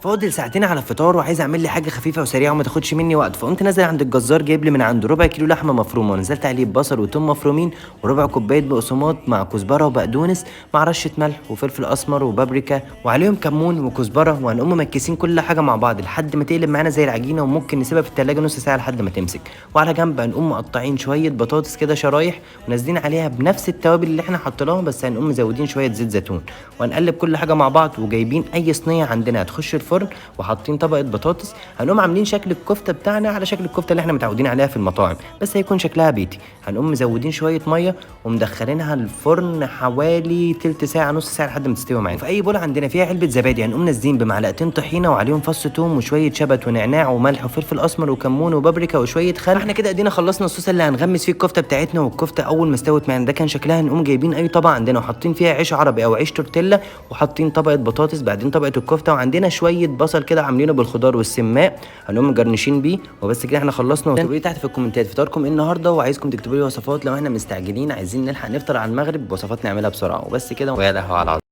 فاضل ساعتين على الفطار وعايز اعمل لي حاجه خفيفه وسريعه وما تاخدش مني وقت، فقمت نازل عند الجزار جايب لي من عنده ربع كيلو لحمه مفرومه، ونزلت عليه ببصل وتوم مفرومين وربع كوبايه بقسماط مع كزبره وبقدونس مع رشه ملح وفلفل اسمر وبابريكا وعليهم كمون وكزبره، وهنقوم مركزين كل حاجه مع بعض لحد ما تقلب معانا زي العجينه، وممكن نسيبها في التلاجة نص ساعه لحد ما تمسك. وعلى جنب هنقوم مقطعين شويه بطاطس كده شرايح ونازلين عليها بنفس التوابل اللي احنا حطيناها، بس هنقوم مزودين شويه زيت زيتون، وهنقلب كل حاجه مع بعض وجايبين اي صينيه عندنا هتخش الفرن وحاطين طبقه بطاطس. هنقوم عاملين شكل الكفته بتاعنا على شكل الكفته اللي احنا متعودين عليها في المطاعم، بس هيكون شكلها بيتي. هنقوم مزودين شويه ميه ومدخلينها الفرن حوالي تلت ساعه نص ساعه لحد ما تستوي معانا. في اي بوله عندنا فيها علبه زبادي هنقوم نازلين بمعلقتين طحينه وعليهم فص ثوم وشويه شبت ونعناع وملح وفلفل اسمر وكمون وبابريكا وشويه خل. احنا كده ادينا خلصنا الصوص اللي هنغمس فيه الكفته بتاعتنا، والكفته اول ما استوت معانا ده كان شكلها. هنقوم جايبين اي طبق عندنا وحاطين فيها عيش عربي او عيش تورتيلا، وحاطين طبقه بطاطس بعدين طبقه الكفته، وعندنا شويه بصل كده عاملينه بالخضار والسماق هنقوم مجرنشين بيه. وبس كده احنا خلصنا. اكتبوا لي تحت في الكومنتات فطاركم ايه النهارده، وعايزكم تكتبوا لي وصفات لو احنا مستعجلين عايزين نلحق نفطر على المغرب، وصفات نعملها بسرعه. وبس كده ويا لهوي على